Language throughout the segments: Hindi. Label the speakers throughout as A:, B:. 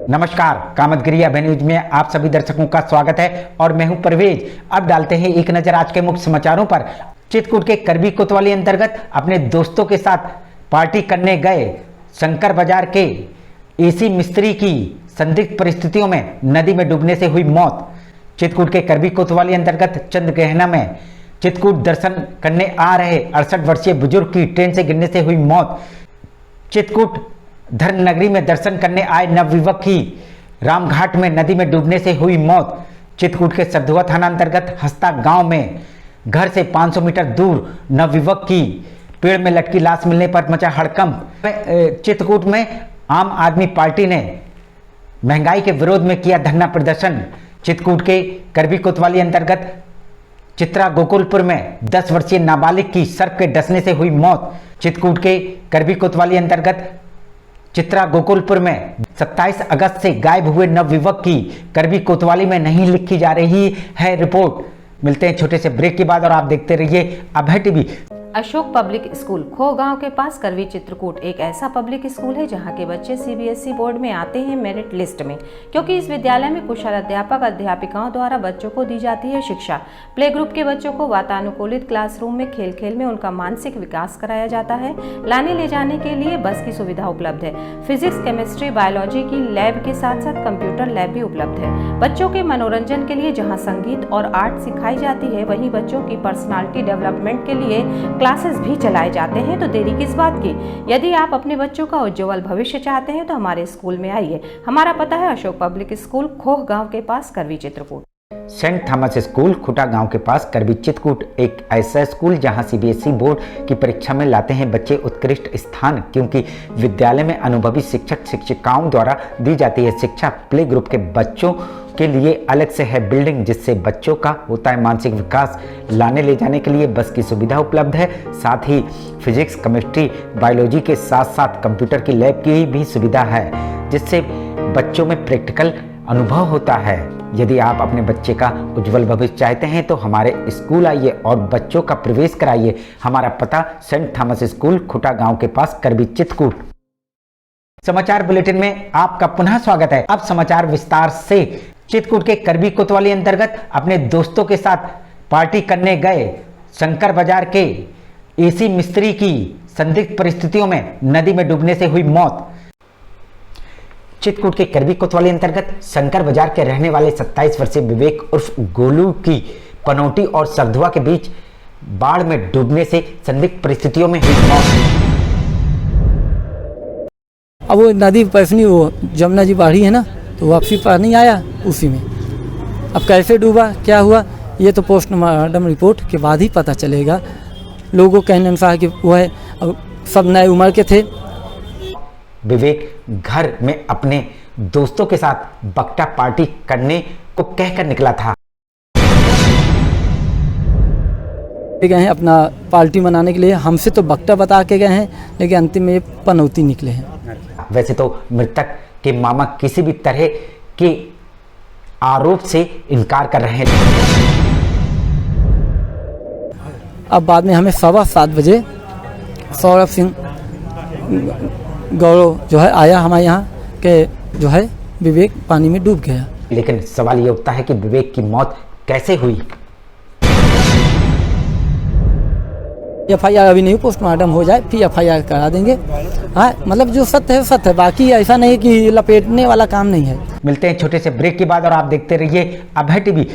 A: नमस्कार, कामतगिरी अभिन्यूज में आप सभी दर्शकों का स्वागत है और मैं हूं परवेज। अब डालते हैं एक नजर आज के मुख्य समाचारों पर। चित्रकूट के करबी कोतवाली अंतर्गत अपने दोस्तों के साथ पार्टी करने गए शंकर बाजार के एसी मिस्त्री की संदिग्ध परिस्थितियों में नदी में डूबने से हुई मौत। चित्रकूट के करबी कोतवाली अंतर्गत चंद्रगहना में चित्रकूट दर्शन करने आ रहे 68 वर्षीय बुजुर्ग की ट्रेन से गिरने से हुई मौत। चित्रकूट धर्मनगरी में दर्शन करने आए नवयुवक की रामघाट में नदी में डूबने से हुई मौत। चित्रकूट के सरधुआ थाना अंतर्गत हस्ता गांव में घर से 500 मीटर दूर नवयुवक की पेड़ में लटकी लाश मिलने पर मचा हड़कंप। चित्रकूट में आम आदमी पार्टी ने महंगाई के विरोध में किया धरना प्रदर्शन। चित्रकूट के करबी कोतवाली अंतर्गत चित्रा गोकुलपुर में 10 वर्षीय नाबालिग की सर्प के डसने से हुई मौत। चित्रकूट के करबी कोतवाली अंतर्गत चित्रा गोकुलपुर में 27 अगस्त से गायब हुए नवयुवक की करबी कोतवाली में नहीं लिखी जा रही है रिपोर्ट। मिलते हैं छोटे से ब्रेक के बाद और आप देखते रहिए Abhay TV.
B: Ashok public school खो गांव के पास करवी चित्रकूट एक ऐसा पब्लिक स्कूल है जहां के बच्चे सीबीएसई बोर्ड में आते हैं मेरिट लिस्ट में, क्योंकि इस विद्यालय में कुशल अध्यापक अध्यापिकाओं द्वारा बच्चों को दी जाती है शिक्षा। प्ले ग्रुप के बच्चों को वातानुकूलित क्लासरूम में खेल खेल में उनका मानसिक विकास कराया जाता है। लाने ले जाने के लिए बस की सुविधा उपलब्ध है। फिजिक्स, केमिस्ट्री, बायोलॉजी की लैब के साथ साथ कंप्यूटर लैब भी उपलब्ध है। बच्चों के मनोरंजन के लिए जहाँ संगीत और आर्ट सिखाई जाती है, वहीं बच्चों की पर्सनालिटी डेवलपमेंट के लिए क्लासेस भी चलाए जाते हैं। तो देरी किस बात की? यदि आप अपने बच्चों का उज्जवल भविष्य चाहते हैं तो हमारे स्कूल में आइए। हमारा पता है अशोक पब्लिक स्कूल, खोह गांव के पास, करवी चित्रकूट।
A: सेंट थॉमस स्कूल खुटा गांव के पास करबी चित्रकूट एक ऐसा स्कूल जहां सीबीएसई बोर्ड की परीक्षा में लाते हैं बच्चे उत्कृष्ट स्थान, क्योंकि विद्यालय में अनुभवी शिक्षक शिक्षिकाओं द्वारा दी जाती है शिक्षा। प्ले ग्रुप के बच्चों के लिए अलग से है बिल्डिंग, जिससे बच्चों का होता है मानसिक विकास। लाने ले जाने के लिए बस की सुविधा उपलब्ध है। साथ ही फिजिक्स, केमिस्ट्री, बायोलॉजी के साथ साथ कंप्यूटर की लैब की भी सुविधा है, जिससे बच्चों में प्रैक्टिकल अनुभव होता है। यदि आप अपने बच्चे का उज्जवल भविष्य चाहते हैं तो हमारे स्कूल आइए और बच्चों का प्रवेश कराइए। हमारा पता सेंट थॉमस स्कूल खुटा गांव के पास, करबी चित्रकूट। समाचार बुलेटिन में आपका पुनः स्वागत है। अब समाचार विस्तार से। चित्रकूट के करबी कोतवाली अंतर्गत अपने दोस्तों के साथ पार्टी करने गए शंकर बाजार के एसी मिस्त्री की संदिग्ध परिस्थितियों में नदी में डूबने से हुई मौत। चित्रकूट के करबी कोतवाली अंतर्गत शंकर बाजार के रहने वाले 27 वर्षीय विवेक उर्फ गोलू की पनौटी और सरधुआ के बीच बाढ़ में डूबने से संदिग्ध परिस्थितियों में हुई मौत।
C: अब वो नदी पैसनी, वो जमुना जी बाढ़ी है ना, तो वापसी पानी आया उसी में। अब कैसे डूबा, क्या हुआ, ये तो पोस्टमार्टम रिपोर्ट के बाद ही पता चलेगा। लोगों कहने अनुसार कि वो है, अब सब नए उम्र के थे।
A: विवेक घर में अपने दोस्तों के साथ बकटा पार्टी करने को कहकर निकला था।
C: गए हैं अपना पार्टी मनाने के लिए, हमसे तो बकटा बता के गए हैं, लेकिन अंतिम में ये पनौती निकले हैं।
A: वैसे तो मृतक के मामा किसी भी तरह के आरोप से इनकार कर रहे हैं।
C: अब बाद में हमें 7:15 बजे सौरभ सिंह गौरव जो है आया हमारे यहाँ के जो है विवेक पानी में डूब गया।
A: लेकिन सवाल ये उठता है कि विवेक की मौत कैसे हुई।
C: FIR अभी नहीं, पोस्टमार्टम हो जाए फिर FIR करा देंगे। हाँ, मतलब जो सत्य है सत्य है, बाकी ऐसा नहीं कि लपेटने वाला काम नहीं है।
A: मिलते हैं छोटे से ब्रेक के बाद और आप देखते रहिए Abhay TV.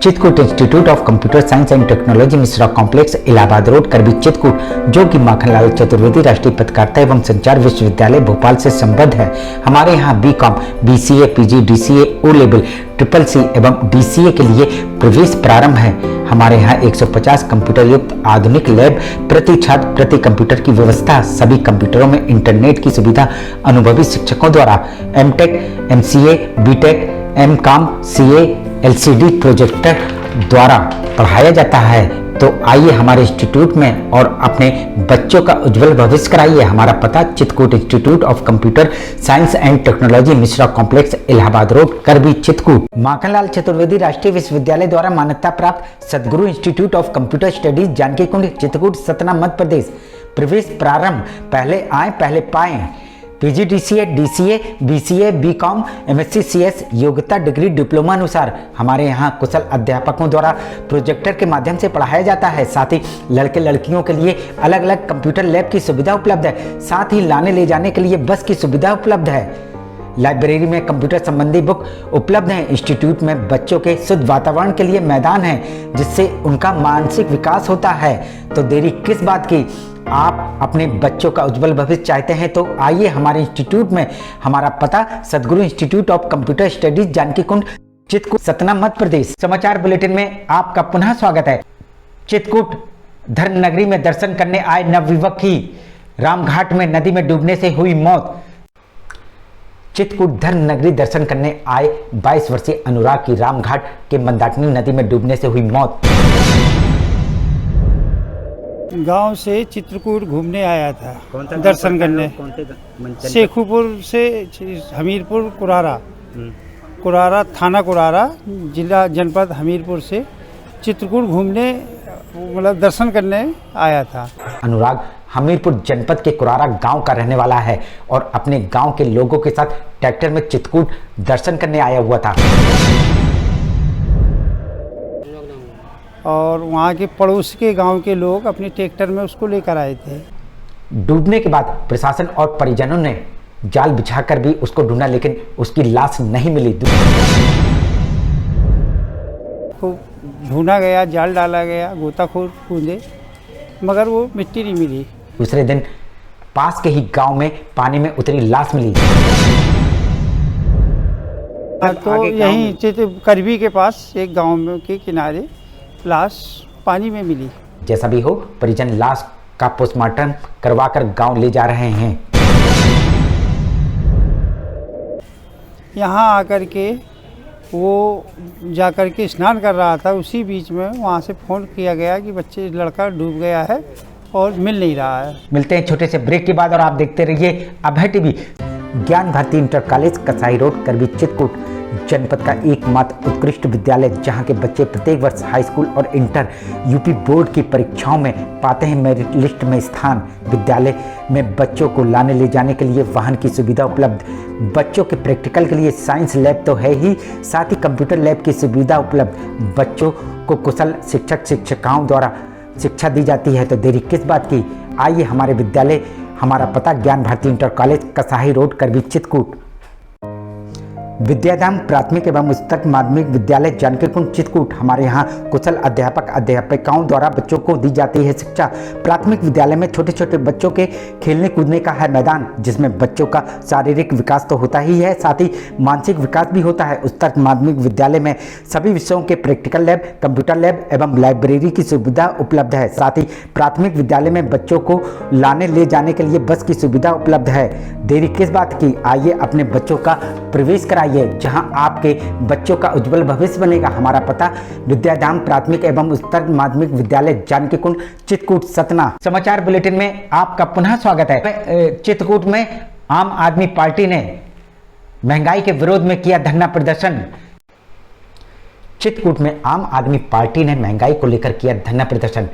A: Chitrakoot institute of computer science and technology Mishra complex, Allahabad road, Karwi Chitrakoot, जो कि माखनलाल चतुर्वेदी राष्ट्रीय पत्रकारिता एवं संचार विश्वविद्यालय भोपाल से संबद्ध है। हमारे यहाँ BCom, BCA, PG, DCA, O level, CCC एवं DCA के लिए प्रवेश प्रारंभ है। हमारे यहाँ 150 कंप्यूटर युक्त आधुनिक लैब, प्रति छात्र प्रति कंप्यूटर की व्यवस्था, सभी कंप्यूटरों में इंटरनेट की सुविधा, अनुभवी शिक्षकों द्वारा MTech, MCA, BTech, MCom, CA, LCD projector द्वारा पढ़ाया जाता है। तो आइए हमारे इंस्टीट्यूट में और अपने बच्चों का उज्जवल भविष्य कराइए। हमारा पता Chitrakoot institute of computer science and technology Mishra complex, Allahabad road, Karwi Chitrakoot. Makhanlal Chaturvedi राष्ट्रीय विश्वविद्यालय द्वारा मान्यता प्राप्त Sadguru institute of computer studies, Janki Kund, Chitrakoot, Satna, Madhya Pradesh. प्रवेश प्रारंभ, पहले आए पहले पाए। PGDCA, DCA, BCA, BCom, MSc, CS योग्यता डिग्री डिप्लोमा अनुसार हमारे यहाँ कुशल अध्यापकों द्वारा प्रोजेक्टर के माध्यम से पढ़ाया जाता है। साथ ही लड़के लड़कियों के लिए अलग अलग कंप्यूटर लैब की सुविधा उपलब्ध है। साथ ही लाने ले जाने के लिए बस की सुविधा उपलब्ध है। लाइब्रेरी में कंप्यूटर संबंधी बुक उपलब्ध हैं। इंस्टीट्यूट में बच्चों के शुद्ध वातावरण के लिए मैदान है जिससे उनका मानसिक विकास होता है। तो देरी किस बात की, आप अपने बच्चों का उज्जवल भविष्य चाहते हैं तो आइए हमारे इंस्टीट्यूट में। हमारा पता Sadguru institute of computer studies, Janki Kund, Chitrakoot, Satna, Madhya Pradesh. समाचार बुलेटिन में आपका पुनः स्वागत है। चित्रकूट धर्म नगरी में दर्शन करने आए नवयुवक की रामघाट में नदी में डूबने से हुई मौत। चित्रकूट धर्म नगरी दर्शन करने आए 22 वर्षीय अनुराग की रामघाट के मंदाकिनी नदी में डूबने से हुई मौत।
D: गांव से चित्रकूट घूमने आया था, दर्शन करने। शेखुपुर से हमीरपुर कुरारा थाना कुरारा, जिला जनपद हमीरपुर से चित्रकूट घूमने मतलब दर्शन करने आया था।
A: अनुराग हमीरपुर जनपद के कुरारा गांव का रहने वाला है और अपने गांव के लोगों के साथ ट्रैक्टर में चित्रकूट दर्शन करने आया हुआ था।
D: और वहाँ के पड़ोस के गांव के लोग अपने ट्रैक्टर में उसको लेकर आए थे।
A: डूबने के बाद प्रशासन और परिजनों ने जाल बिछाकर भी उसको ढूंढा, लेकिन उसकी लाश नहीं मिली।
D: ढूंढा गया, जाल डाला गया, गोताखोर कूदे, मगर वो मिट्टी नहीं मिली।
A: दूसरे दिन पास के ही गांव में पानी में उतरी लाश मिली।
D: तो यहीं करबी के पास एक गांव में के किनारे लाश पानी में मिली।
A: जैसा भी हो, परिजन लाश का पोस्टमार्टम करवाकर गांव ले जा रहे हैं।
D: यहाँ आकर के वो जाकर के स्नान कर रहा था, उसी बीच में वहाँ से फ़ोन किया गया कि बच्चे लड़का डूब गया है और मिल नहीं रहा है।
A: मिलते हैं छोटे से ब्रेक के बाद और आप देखते रहिए अभय टीवी। ज्ञान भारती इंटर कॉलेज, कसाई रोड, करबी, चित्रकूट जनपद का एकमात्र उत्कृष्ट विद्यालय, जहां के बच्चे प्रत्येक वर्ष हाई स्कूल और इंटर यूपी बोर्ड की परीक्षाओं में पाते हैं मेरिट लिस्ट में स्थान। विद्यालय में बच्चों को लाने ले जाने के लिए वाहन की सुविधा उपलब्ध। बच्चों के प्रैक्टिकल के लिए साइंस लैब तो है ही, साथ ही कंप्यूटर लैब की सुविधा उपलब्ध। बच्चों को कुशल शिक्षक शिक्षिकाओं द्वारा शिक्षा दी जाती है। तो देरी किस बात की, आइए हमारे विद्यालय। हमारा पता ज्ञान भारती इंटर कॉलेज, कसाई रोड, करबी, चित्रकूट। विद्याधाम प्राथमिक एवं उच्चतर माध्यमिक विद्यालय, जानकी कुंड, चित्रकूट। हमारे यहाँ कुशल अध्यापक अध्यापिकाओं द्वारा बच्चों को दी जाती है शिक्षा। प्राथमिक विद्यालय में छोटे छोटे बच्चों के खेलने कूदने का है मैदान, जिसमें बच्चों का शारीरिक विकास तो होता ही है, साथ ही मानसिक विकास भी होता है। उच्चतर माध्यमिक विद्यालय में सभी विषयों के प्रैक्टिकल लैब, कंप्यूटर लैब एवं लाइब्रेरी की सुविधा उपलब्ध है। साथ ही प्राथमिक विद्यालय में बच्चों को लाने ले जाने के लिए बस की सुविधा उपलब्ध है। देरी किस बात की, आइए अपने बच्चों का प्रवेश कराइए, जहां आपके बच्चों का उज्जवल भविष्य बनेगा। हमारा पता विद्याधाम प्राथमिक एवं उच्चतर माध्यमिक विद्यालय, जानकी कुंड, चित्रकूट, सतना। समाचार बुलेटिन में आपका पुनः स्वागत है। चित्रकूट में आम आदमी पार्टी ने महंगाई के विरोध में किया धरना प्रदर्शन। चित्रकूट में आम आदमी पार्टी ने महंगाई को लेकर किया धरना प्रदर्शन।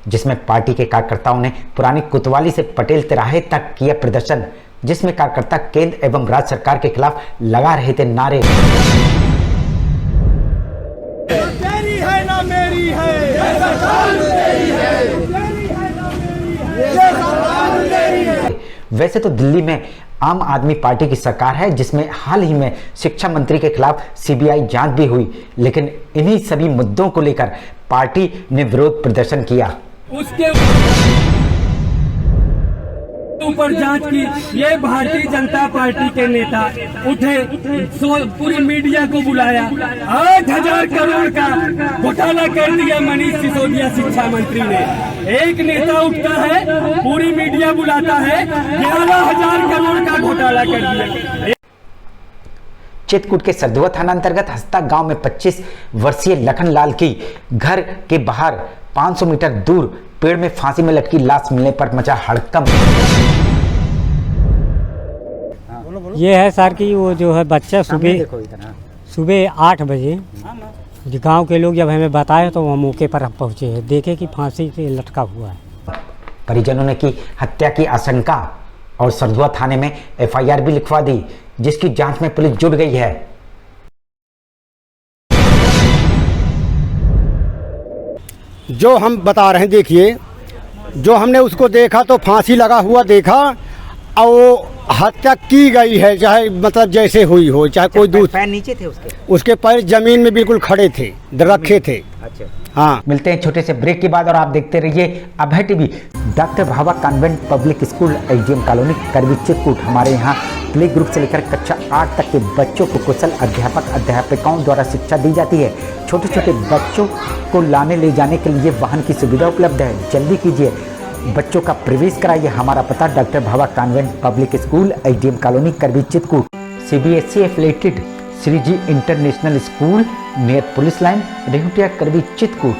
A: जिसमें पार्टी के कार्यकर्ताओं ने पुरानी कोतवाली से पटेल तिराहे तक किया प्रदर्शन, जिसमें कार्यकर्ता केंद्र एवं राज्य सरकार के खिलाफ लगा रहे थे नारे।
E: तेरी है ना मेरी है, ये सरकार तेरी है, तेरी है ना मेरी है, ये सरकार तेरी है।
A: वैसे तो दिल्ली में आम आदमी पार्टी की सरकार है, जिसमें हाल ही में शिक्षा मंत्री के खिलाफ सीबीआई जांच भी हुई, लेकिन इन्हीं सभी मुद्दों को लेकर पार्टी ने विरोध प्रदर्शन किया।
E: उसके ऊपर जांच की। ये भारतीय जनता पार्टी के नेता उठे, पूरी मीडिया को बुलाया, 8,000 करोड़ का घोटाला कर दिया मनीष सिसोदिया शिक्षा मंत्री ने। एक नेता उठता है, पूरी मीडिया बुलाता है, 11,000 करोड़ का घोटाला कर दिया।
A: चित्रकूट के सरधुआ थाना अंतर्गत हस्ता गांव में 25 वर्षीय लखनलाल की घर के बाहर 500 मीटर दूर पेड़ में फांसी में लटकी लाश मिलने पर मचा हड़कंप।
F: ये है सर कि वो जो है बच्चा सुबह 8 बजे गांव के लोग जब हमें बताए तो हम मौके पर हम पहुँचे हैं, देखे कि फांसी से लटका हुआ है।
A: परिजनों ने की हत्या की आशंका और सरधुआ थाने में एफआईआर भी लिखवा दी, जिसकी जांच में पुलिस जुट गई है।
G: जो हम बता रहे हैं, देखिए जो हमने उसको देखा तो फांसी लगा हुआ देखा और वो हत्या की गई है, चाहे मतलब जैसे हुई हो, चाहे कोई दूसरा।
A: पैर नीचे थे
G: उसके पैर जमीन में बिल्कुल खड़े थे, रखे थे।
A: अच्छा
G: हाँ।
A: मिलते हैं छोटे से ब्रेक के बाद और आप देखते रहिए Abhay TV. Doctor Bhabha convent public school SDM colony Karwi Chitrakoot. हमारे यहाँ प्ले ग्रुप से लेकर कक्षा 8 तक के बच्चों को कुशल अध्यापक अध्यापिकाओं द्वारा शिक्षा दी जाती है। छोटे छोटे बच्चों को लाने ले जाने के लिए वाहन की सुविधा उपलब्ध है। जल्दी कीजिए, बच्चों का प्रवेश कराइए। हमारा पता doctor Bhabha convent public school SDM colony Karwi Chitrakoot. CBSE affiliated Shri Ji international school near police line Rehutia Karwi Chitrakoot.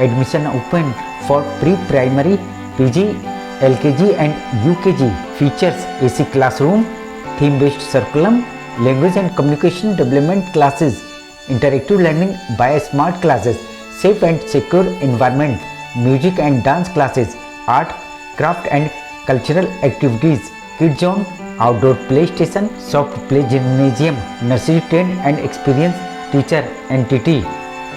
A: Admission open for pre primary PG LKG and UKG. Features AC classroom, theme based curriculum, language and communication development classes, interactive learning by smart classes, safe and secure environment, music and dance classes, art craft and cultural activities, kid zone, outdoor play station, soft play gymnasium, nursery train and experience teacher entity.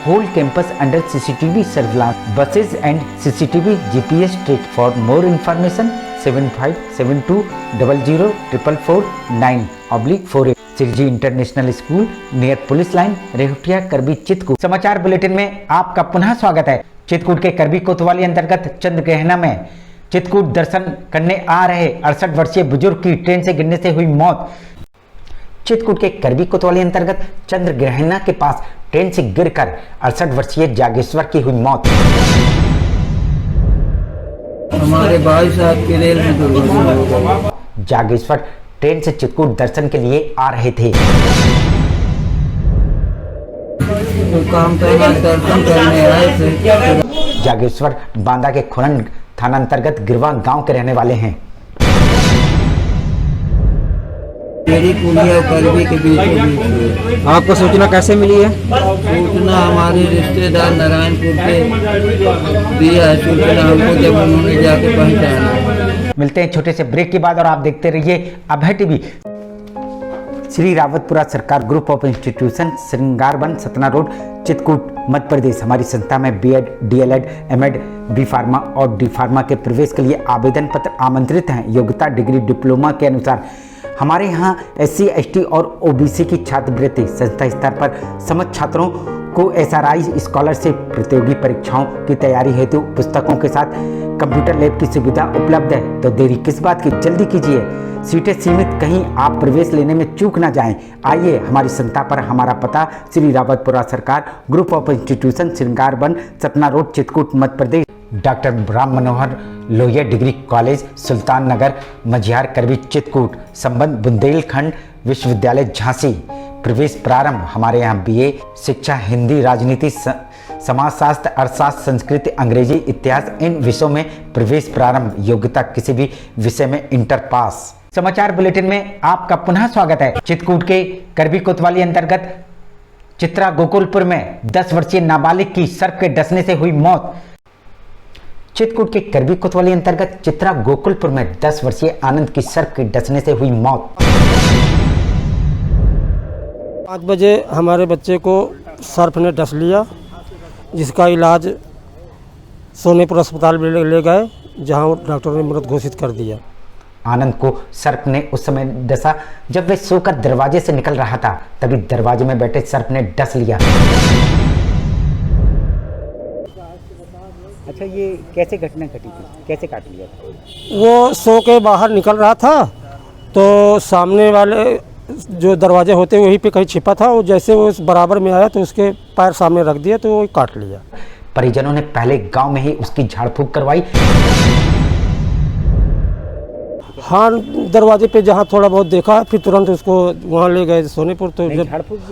A: Whole campus under CCTV surveillance, buses and CCTV GPS track. For more information 7572004449/48। Shreeji international school near police line Rehutia Karwi Chitrakoot. समाचार बुलेटिन में आपका पुनः स्वागत है। चित्रकूट के करवी कोतवाली अंतर्गत चंद्रग्रहणा में चित्रकूट दर्शन करने आ रहे 68 वर्षीय बुजुर्ग की ट्रेन से गिरने से हुई मौत। चित्रकूट के करवी कोतवाली अंतर्गत चंद्रग्रहणा के पास ट्रेन से गिरकर 68 वर्षीय जागेश्वर की हुई मौत।
H: हमारे भाई साहब की रेल में दुर्घटना।
A: जागेश्वर ट्रेन से चित्रकूट दर्शन के लिए आ रहे थे।
H: काम करना दर्शन करने आए थे।
A: जागेश्वर बांदा के खुरन थाना अंतर्गत गिरवा गांव के रहने वाले हैं।
H: मेरी पुलिया करवी के बीच।
I: आपको सूचना कैसे मिली है?
H: सूचना हमारे रिश्तेदार नारायणपुर के दिया है सूचना हमको, जब उन्होंने जाके पहुंचाना।
A: मिलते हैं छोटे से ब्रेक के बाद और आप देखते रहिए Abhay TV. Shri Rawatpura Sarkar group of institution Shringarvan Satna road Chitrakoot Madhya Pradesh. हमारी संस्था में BEd DElEd MEd B pharma और डी फार्मा के प्रवेश के लिए आवेदन पत्र आमंत्रित हैं। योग्यता डिग्री डिप्लोमा के अनुसार। हमारे यहाँ एससी एसटी और ओबीसी की छात्रवृत्ति। संस्था स्तर पर समस्त छात्रों को एसआरआई स्कॉलरशिप। प्रतियोगी परीक्षाओं की तैयारी हेतु पुस्तकों के साथ कंप्यूटर लैब की सुविधा उपलब्ध है। तो देरी किस बात की, जल्दी कीजिए। सीटें सीमित, कहीं आप प्रवेश लेने में चूक ना जाएं। आइए, हमारी संस्था पर। हमारा पता Shri Rawatpura Sarkar group of institution Shringarvan Satna road Chitrakoot Madhya Pradesh. Doctor Ram Manohar Lohia degree college Sultan Nagar Majhiyar Karwi Chitrakoot. संबंध बुंदेलखंड विश्वविद्यालय झांसी। प्रवेश प्रारंभ। हमारे यहाँ बीए शिक्षा हिंदी राजनीति समाजशास्त्र अर्थशास्त्र संस्कृत अंग्रेजी इतिहास इन विषयों में प्रवेश प्रारंभ। योग्यता किसी भी विषय में इंटर पास। समाचार बुलेटिन में आपका पुनः स्वागत है। चित्रकूट के करवी कोतवाली अंतर्गत चित्रा गोकुलपुर में 10 वर्षीय नाबालिग की सर्प के डसने से हुई मौत। चित्रकूट के करवी कोतवाली अंतर्गत चित्रा गोकुलपुर में 10 वर्षीय आनंद की सर्प के डसने से हुई मौत।
C: 5 बजे हमारे बच्चे को सर्प ने डस लिया, जिसका इलाज सोनेपुर अस्पताल में ले गए, जहां डॉक्टर ने मृत घोषित कर दिया।
A: आनंद को सर्प ने उस समय डसा जब वे सोकर दरवाजे से निकल रहा था, तभी दरवाजे में बैठे सर्प ने डस लिया। अच्छा, ये कैसे घटना घटी थी, कैसे काट लिया था?
C: वो सो के बाहर निकल रहा था तो सामने वाले जो दरवाजे होते हैं वहीं पे कहीं छिपा था, वो जैसे वो बराबर में आया तो उसके पैर सामने रख दिया तो वो काट लिया।
A: परिजनों ने पहले गांव में ही उसकी झाड़ फूंक करवाई।
C: हाँ, दरवाजे पे जहाँ थोड़ा बहुत देखा, फिर तुरंत उसको वहाँ ले गए सोनेपुर। तो जब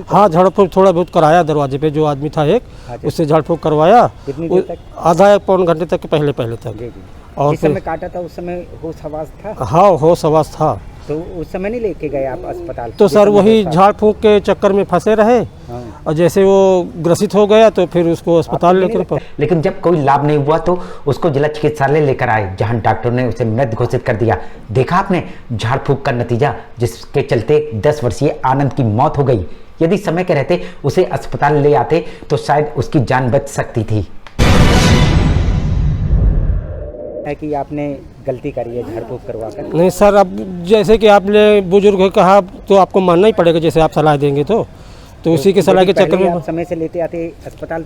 C: हाँ, झाड़ फूंक थोड़ा बहुत कराया दरवाजे पे, जो आदमी था एक, उससे झाड़ फूंक करवाया। आधा 1 पौन घंटे तक पहले तक।
A: और जिस समय काटा था उस समय होश हवास था?
C: हाँ, होश हवास था।
A: तो उस समय नहीं लेके गए आप अस्पताल?
I: तो सर वही झाड़ फूंक के चक्कर में फंसे रहे और जैसे वो ग्रसित हो गया तो फिर उसको अस्पताल लेकर।
A: लेकिन जब कोई लाभ नहीं हुआ तो उसको जिला चिकित्सालय लेकर आए, जहां डॉक्टर ने उसे मृत घोषित कर दिया। देखा आपने झाड़ फूंक का नतीजा, जिसके चलते 10 वर्षीय आनंद की मौत हो गई। यदि समय के रहते उसे अस्पताल ले आते तो शायद उसकी जान बच सकती थी। है कि आपने गलती करी है झाड़ फूंक करवा कर?
I: नहीं सर, अब जैसे कि आपने बुजुर्ग कहा तो आपको मानना ही पड़ेगा, जैसे आप सलाह देंगे तो उसी के सलाह के चक्कर में
A: आप समय से लेते आते अस्पताल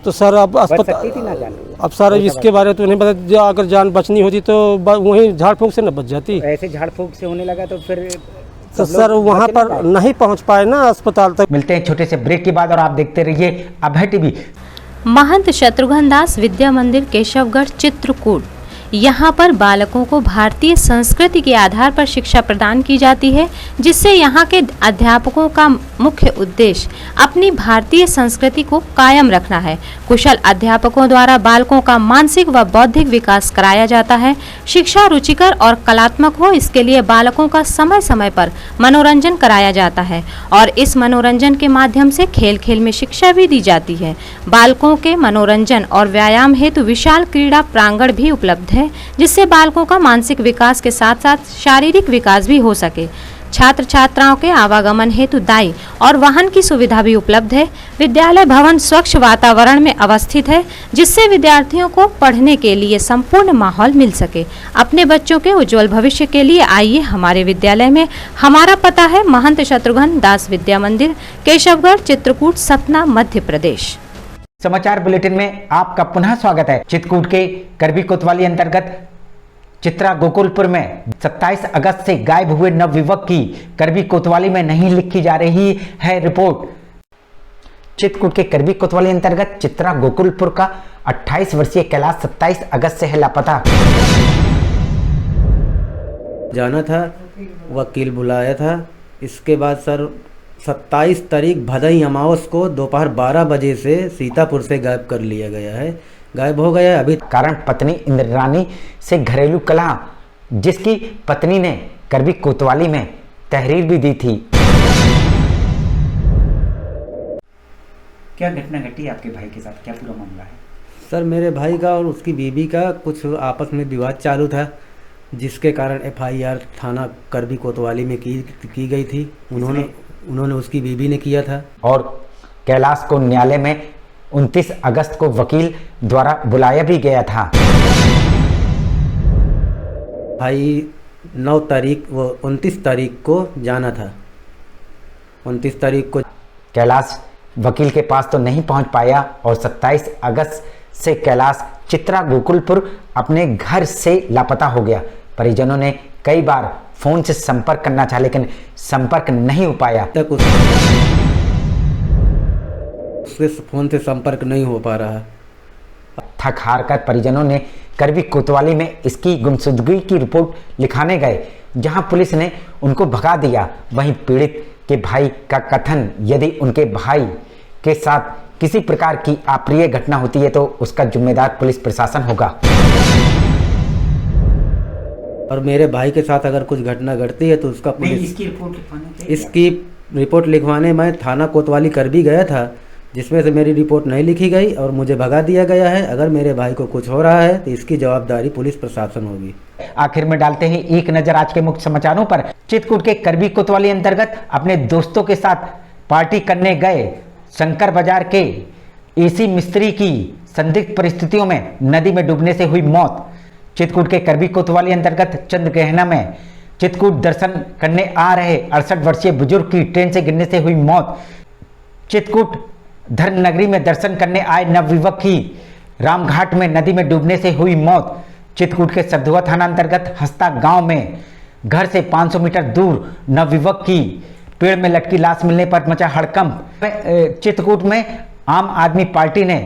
A: तो
I: सर अब अस्पताल
A: थी ना जान।
I: अब सर इसके बारे में तो नहीं पता, अगर जान बचनी होती तो वहीं झाड़ फूंक से न बच जाती।
A: ऐसे झाड़ फूंक से होने लगा तो फिर
I: तो सर वहाँ पर नहीं पहुँच पाए ना अस्पताल तक।
A: मिलते हैं छोटे से ब्रेक के बाद और आप देखते रहिए अभय टीवी।
B: महंत शत्रुघ्न दास विद्या मंदिर केशवगढ़ चित्रकूट। यहाँ पर बालकों को भारतीय संस्कृति के आधार पर शिक्षा प्रदान की जाती है, जिससे यहाँ के अध्यापकों का मुख्य उद्देश्य अपनी भारतीय संस्कृति को कायम रखना है। कुशल अध्यापकों द्वारा बालकों का मानसिक व बौद्धिक विकास कराया जाता है। शिक्षा रुचिकर और कलात्मक हो, इसके लिए बालकों का समय समय पर मनोरंजन कराया जाता है और इस मनोरंजन के माध्यम से खेल खेल में शिक्षा भी दी जाती है। बालकों के मनोरंजन और व्यायाम हेतु विशाल क्रीड़ा प्रांगण भी उपलब्ध है, जिससे बालकों का मानसिक विकास के साथ साथ शारीरिक विकास भी हो सके। छात्र छात्राओं के आवागमन हेतु दाई और वाहन की सुविधा भी उपलब्ध है। विद्यालय भवन स्वच्छ वातावरण में अवस्थित है, जिससे विद्यार्थियों को पढ़ने के लिए संपूर्ण माहौल मिल सके। अपने बच्चों के उज्जवल भविष्य के लिए आइए हमारे विद्यालय में। हमारा पता है महंत शत्रुघ्न दास विद्या मंदिर, केशवगढ़, चित्रकूट, सतना, मध्य प्रदेश।
A: समाचार बुलेटिन में आपका पुनः स्वागत है। चित्रकूट के करबी कोतवाली अंतर्गत चित्रा गोकुलपुर में 27 अगस्त से गायब हुए नवयुवक की करबी कोतवाली में नहीं लिखी जा रही है रिपोर्ट। चित्रकूट के करबी कोतवाली अंतर्गत चित्रा गोकुलपुर का 28 वर्षीय कैलाश 27 अगस्त से है लापता।
J: जाना था, वकील बुलाया था। इसके बाद सर 27 तारीख भदई अमावस को दोपहर 12 बजे से सीतापुर से गायब कर लिया गया है, गायब हो गया है। अभी
A: कारण पत्नी इंद्रानी से घरेलू कलह, जिसकी पत्नी ने करबी कोतवाली में तहरीर भी दी थी। क्या घटना घटी आपके भाई के साथ, क्या पूरा मामला है?
J: सर मेरे भाई का और उसकी बीबी का कुछ आपस में विवाद चालू था, जिसके कारण FIR थाना करबी कोतवाली में की गई थी। उन्होंने उसकी बीबी ने किया था।
A: और कैलाश को न्यायालय में 29 अगस्त को वकील द्वारा बुलाया भी गया था।
J: भाई 9 तारीख वो 29 तारीख को जाना था। 29 तारीख को
A: कैलाश वकील के पास तो नहीं पहुंच पाया और 27 अगस्त से कैलाश चित्रा गोकुलपुर अपने घर से लापता हो गया। परिजनों ने कई बार फोन से संपर्क करना चाहा, लेकिन संपर्क नहीं हो पाया।
J: तक उसके फोन से संपर्क नहीं हो पा रहा।
A: थक हार कर परिजनों ने करबी कोतवाली में इसकी गुमशुदगी की रिपोर्ट लिखाने गए, जहां पुलिस ने उनको भगा दिया। वहीं पीड़ित के भाई का कथन, यदि उनके भाई के साथ किसी प्रकार की अप्रिय घटना होती है तो उसका जिम्मेदार पुलिस प्रशासन होगा।
J: और मेरे भाई के साथ अगर कुछ घटना घटती है तो उसका पुलिस इसकी रिपोर्ट लिखवाने मैं थाना कोतवाली करबी गया था, जिसमें से मेरी रिपोर्ट नहीं लिखी गई और मुझे भगा दिया गया है। अगर मेरे भाई को कुछ हो रहा है तो इसकी जवाबदारी पुलिस प्रशासन होगी।
A: आखिर में डालते हैं एक नजर आज के मुख्य समाचारों पर। चित्रकूट के करबी कोतवाली अंतर्गत अपने दोस्तों के साथ पार्टी करने गए शंकर बाजार के एसी मिस्त्री की संदिग्ध परिस्थितियों में नदी में डूबने से हुई मौत। चित्रकूट के करबी कोतवाली अंतर्गत चंद्रगहना में चित्रकूट दर्शन करने आ रहे 68 वर्षीय बुजुर्ग की ट्रेन से गिरने से हुई मौत। चित्रकूट धर्म नगरी में दर्शन करने आए नवयुवक की रामघाट में नदी में डूबने से हुई मौत। चित्रकूट के सधुआ थाना अंतर्गत हस्ता गांव में घर से 500 मीटर दूर नवयुवक की पेड़ में लटकी लाश मिलने पर मचा हड़कंप। चित्रकूट में आम आदमी पार्टी ने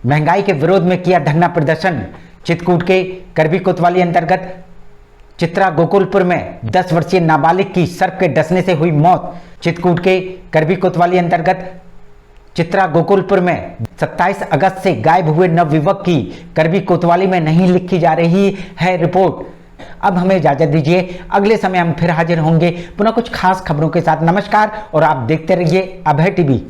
A: महंगाई के विरोध में किया धरना प्रदर्शन। चित्रकूट के करबी कोतवाली अंतर्गत चित्रा गोकुलपुर में 10 वर्षीय नाबालिग की सर्प के डसने से हुई मौत। चित्रकूट के करबी कोतवाली अंतर्गत चित्रा गोकुलपुर में 27 अगस्त से गायब हुए नवयुवक की करबी कोतवाली में नहीं लिखी जा रही है रिपोर्ट। अब हमें इजाजत दीजिए, अगले समय हम फिर हाजिर होंगे पुनः कुछ खास खबरों के साथ। नमस्कार और आप देखते रहिए अभय टीवी।